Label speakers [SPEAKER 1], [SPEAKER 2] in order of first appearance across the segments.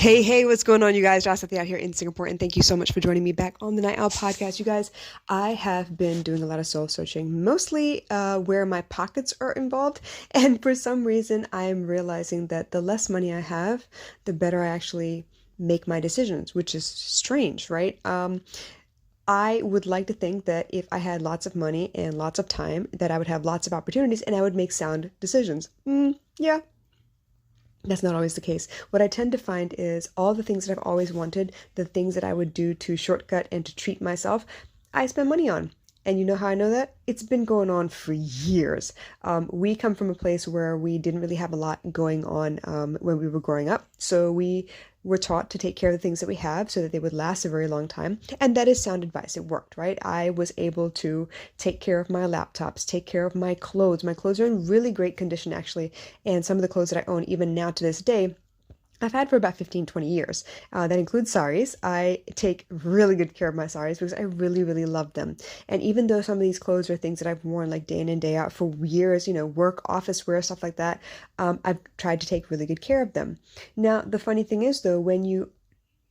[SPEAKER 1] Hey, what's going on, you guys? Jocelyn out here in Singapore, and thank you so much for joining me back on the Night Owl podcast. You guys, I have been doing a lot of soul searching, mostly where my pockets are involved, and for some reason, I am realizing that the less money I have, the better I actually make my decisions, which is strange, right? I would like to think that if I had lots of money and lots of time, that I would have lots of opportunities and I would make sound decisions. Yeah, that's not always the case. What I tend to find is all the things that I've always wanted, the things that I would do to shortcut and to treat myself, I spend money on. And you know how I know that? It's been going on for years. We come from a place where we didn't really have a lot going on when we were growing up. So we were taught to take care of the things that we have so that they would last a very long time. And that is sound advice. It worked, right? I was able to take care of my laptops, take care of my clothes. My clothes are in really great condition, actually. And some of the clothes that I own, even now to this day, I've had for about 15, 20 years. That includes saris. I take really good care of my saris because I really, really love them. And even though some of these clothes are things that I've worn like day in and day out for years, work, office wear, stuff like that, I've tried to take really good care of them. Now, the funny thing is, though, when you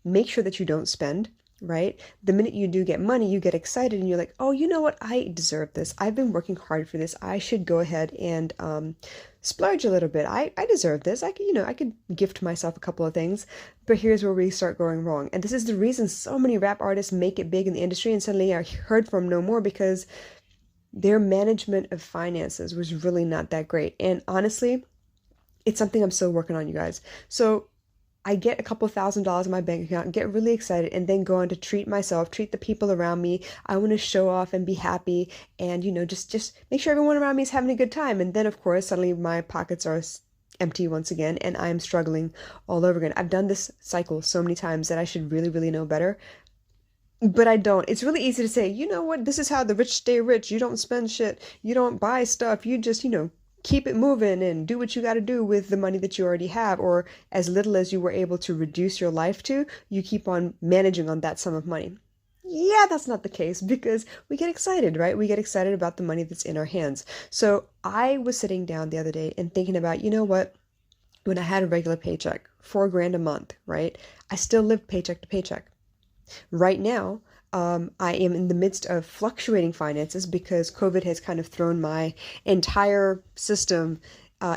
[SPEAKER 1] make sure that you don't spend, right? The minute you do get money, you get excited and you're like, oh, you know what? I deserve this. I've been working hard for this. I should go ahead and splurge a little bit. I deserve this. I could gift myself a couple of things. But here's where we start going wrong. And this is the reason so many rap artists make it big in the industry and suddenly are heard from no more because their management of finances was really not that great. And honestly, it's something I'm still working on, you guys. So I get a couple $1,000s in my bank account, get really excited, and then go on to treat myself, treat the people around me. I want to show off and be happy, and just make sure everyone around me is having a good time. And then, of course, suddenly my pockets are empty once again, and I'm struggling all over again. I've done this cycle so many times that I should really, really know better. But I don't. It's really easy to say, you know what, this is how the rich stay rich. You don't spend shit. You don't buy stuff. You just, keep it moving and do what you got to do with the money that you already have, or as little as you were able to reduce your life to, you keep on managing on that sum of money. Yeah, that's not the case because we get excited, right? We get excited about the money that's in our hands. So I was sitting down the other day and thinking about, you know what? When I had a regular paycheck, 4 grand a month, right? I still lived paycheck to paycheck. Right now, I am in the midst of fluctuating finances because COVID has kind of thrown my entire system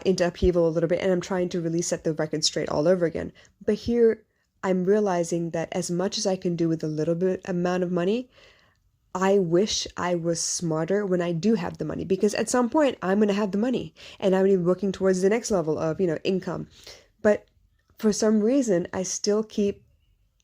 [SPEAKER 1] into upheaval a little bit, and I'm trying to really set the record straight all over again. But here, I'm realizing that as much as I can do with a little bit amount of money, I wish I was smarter when I do have the money, because at some point I'm going to have the money and I'm going to be working towards the next level of, income. But for some reason, I still keep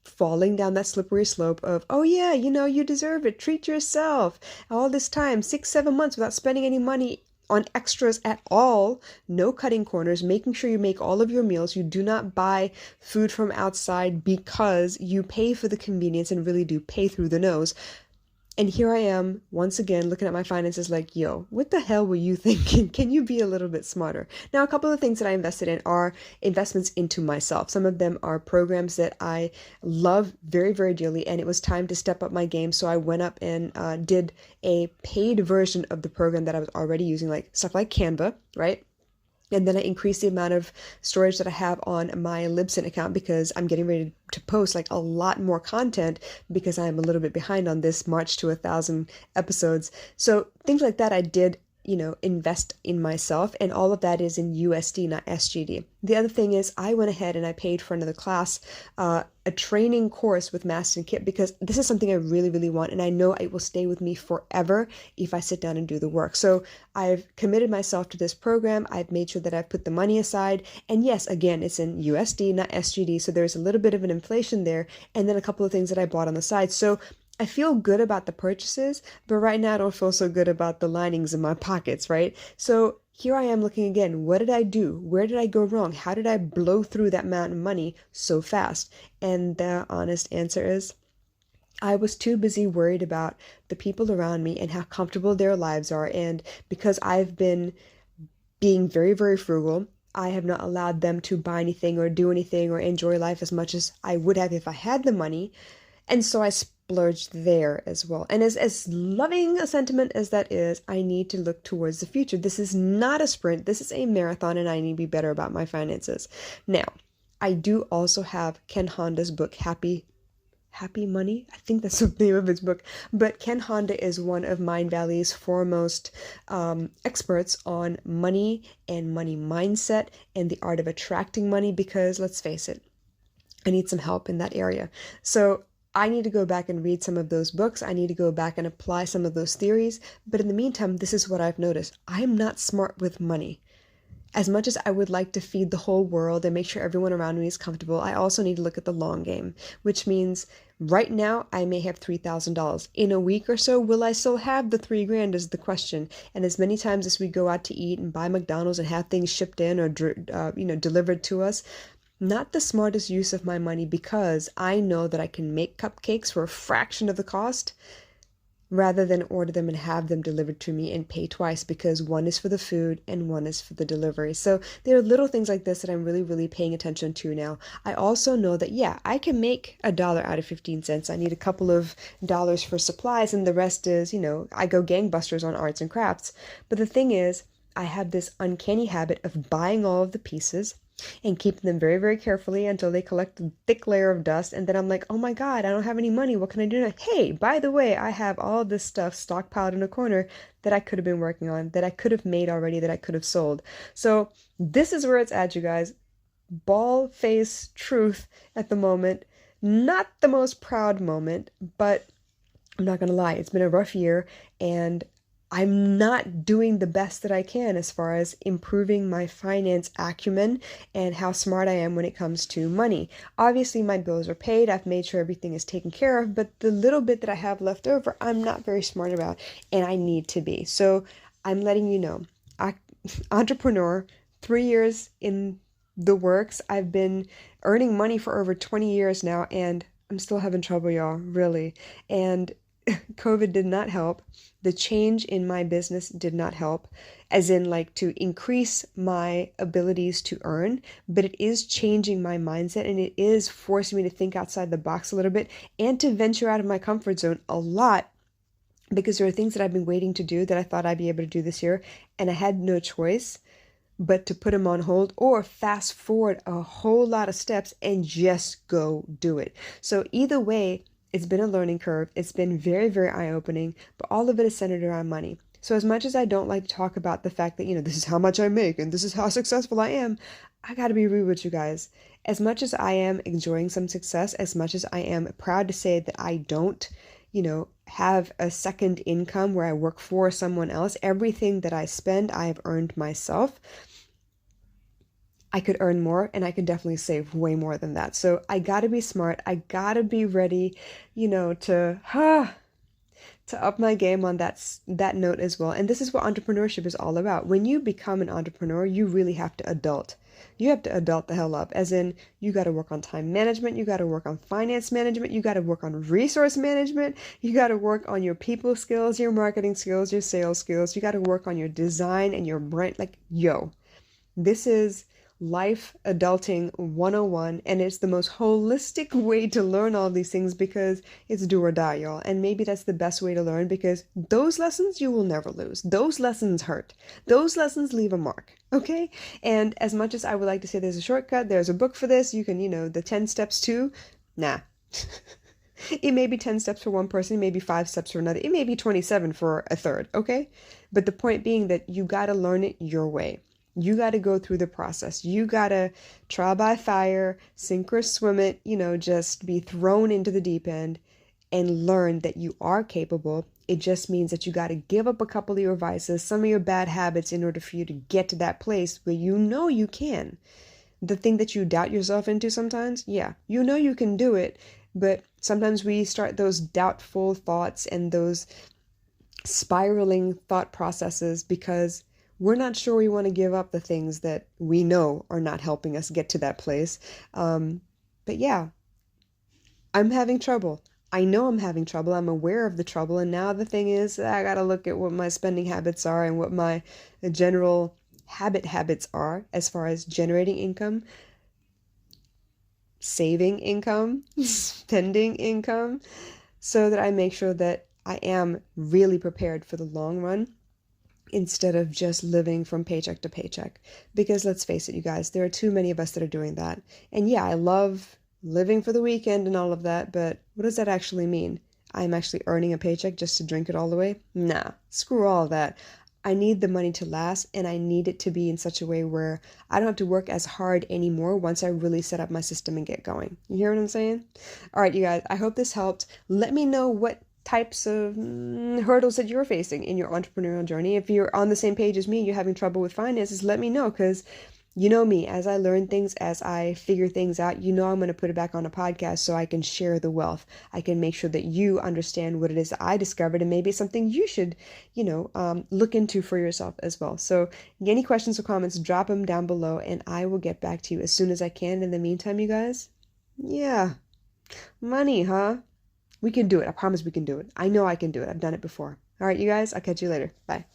[SPEAKER 1] falling down that slippery slope of, oh yeah, you deserve it. Treat yourself. All this time, 6, 7 months without spending any money on extras at all, no cutting corners, making sure you make all of your meals. You do not buy food from outside because you pay for the convenience and really do pay through the nose. And here I am, once again, looking at my finances like, yo, what the hell were you thinking? Can you be a little bit smarter? Now, a couple of things that I invested in are investments into myself. Some of them are programs that I love very, very dearly, and it was time to step up my game. So I went up and did a paid version of the program that I was already using, like stuff like Canva, right? And then I increased the amount of storage that I have on my Libsyn account because I'm getting ready to post like a lot more content because I'm a little bit behind on this March to 1,000 episodes. So things like that I did, invest in myself, and all of that is in USD, not SGD. The other thing is I went ahead and I paid for another class, a training course with Master and Kit, because this is something I really, really want, and I know it will stay with me forever if I sit down and do the work. So I've committed myself to this program. I've made sure that I've put the money aside, and yes, again, it's in USD, not SGD, so there's a little bit of an inflation there, and then a couple of things that I bought on the side. So I feel good about the purchases, but right now I don't feel so good about the linings in my pockets, right? So here I am looking again. What did I do? Where did I go wrong? How did I blow through that amount of money so fast? And the honest answer is, I was too busy worried about the people around me and how comfortable their lives are. And because I've been being very, very frugal, I have not allowed them to buy anything or do anything or enjoy life as much as I would have if I had the money. And so I splurged there as well. And as loving a sentiment as that is, I need to look towards the future. This is not a sprint. This is a marathon, and I need to be better about my finances. Now, I do also have Ken Honda's book, Happy Money. I think that's the name of his book. But Ken Honda is one of Mind Valley's foremost experts on money and money mindset and the art of attracting money because let's face it, I need some help in that area. So I need to go back and read some of those books. I need to go back and apply some of those theories. But in the meantime, this is what I've noticed. I'm not smart with money. As much as I would like to feed the whole world and make sure everyone around me is comfortable, I also need to look at the long game, which means right now I may have $3,000. In a week or so, will I still have the 3 grand is the question. And as many times as we go out to eat and buy McDonald's and have things shipped in or delivered to us, not the smartest use of my money because I know that I can make cupcakes for a fraction of the cost rather than order them and have them delivered to me and pay twice because one is for the food and one is for the delivery. So there are little things like this that I'm really, really paying attention to now. I also know that, yeah, I can make $1 out of 15 cents. I need a couple of dollars for supplies and the rest is, I go gangbusters on arts and crafts. But the thing is, I have this uncanny habit of buying all of the pieces and keeping them very, very carefully until they collect a thick layer of dust. And then I'm like, oh my God, I don't have any money. What can I do now? Hey, by the way, I have all this stuff stockpiled in a corner that I could have been working on, that I could have made already, that I could have sold. So this is where it's at, you guys. Ball face truth at the moment. Not the most proud moment, but I'm not going to lie. It's been a rough year and I'm not doing the best that I can as far as improving my finance acumen and how smart I am when it comes to money. Obviously, my bills are paid. I've made sure everything is taken care of, but the little bit that I have left over, I'm not very smart about, and I need to be. So I'm letting you know, entrepreneur, 3 years in the works. I've been earning money for over 20 years now, and I'm still having trouble, y'all, really. And COVID did not help. The change in my business did not help, as in like to increase my abilities to earn, but it is changing my mindset and it is forcing me to think outside the box a little bit and to venture out of my comfort zone a lot because there are things that I've been waiting to do that I thought I'd be able to do this year and I had no choice but to put them on hold or fast forward a whole lot of steps and just go do it. So either way, it's been a learning curve. It's been very, very eye-opening, but all of it is centered around money. So as much as I don't like to talk about the fact that, this is how much I make and this is how successful I am, I got to be real with you guys. As much as I am enjoying some success, as much as I am proud to say that I don't, have a second income where I work for someone else, everything that I spend, I have earned myself. I could earn more and I could definitely save way more than that. So I gotta be smart. I gotta be ready, to up my game on that note as well. And this is what entrepreneurship is all about. When you become an entrepreneur, you really have to adult. You have to adult the hell up, as in you got to work on time management, you got to work on finance management, you got to work on resource management, you got to work on your people skills, your marketing skills, your sales skills, you got to work on your design and your brand. Like, this is life adulting 101, and it's the most holistic way to learn all these things because it's do or die, y'all. And maybe that's the best way to learn because those lessons you will never lose. Those lessons hurt. Those lessons leave a mark, okay? And as much as I would like to say there's a shortcut, there's a book for this, you can, the 10 steps too. Nah. It may be 10 steps for one person, maybe 5 steps for another. It may be 27 for a third, okay? But the point being that you got to learn it your way. You got to go through the process. You got to trial by fire, sink or swim it, just be thrown into the deep end and learn that you are capable. It just means that you got to give up a couple of your vices, some of your bad habits in order for you to get to that place where you can. The thing that you doubt yourself into sometimes, yeah, you can do it, but sometimes we start those doubtful thoughts and those spiraling thought processes because we're not sure we want to give up the things that we know are not helping us get to that place. But yeah, I'm having trouble. I know I'm having trouble. I'm aware of the trouble. And now the thing is, I got to look at what my spending habits are and what my general habits are as far as generating income, saving income, spending income, so that I make sure that I am really prepared for the long run. instead of just living from paycheck to paycheck. Because let's face it, you guys, there are too many of us that are doing that. And yeah, I love living for the weekend and all of that, but what does that actually mean? I'm actually earning a paycheck just to drink it all the way? Nah, screw all of that. I need the money to last, and I need it to be in such a way where I don't have to work as hard anymore once I really set up my system and get going. You hear what I'm saying? All right, you guys, I hope this helped. Let me know what types of hurdles that you're facing in your entrepreneurial journey. If you're on the same page as me, you're having trouble with finances, let me know, because you know me, as I learn things, as I figure things out, you know I'm going to put it back on a podcast so I can share the wealth. I can make sure that you understand what it is that I discovered, and maybe it's something you should, look into for yourself as well. So any questions or comments, drop them down below, and I will get back to you as soon as I can. In the meantime, you guys, yeah, money, huh? We can do it. I promise we can do it. I know I can do it. I've done it before. All right, you guys, I'll catch you later. Bye.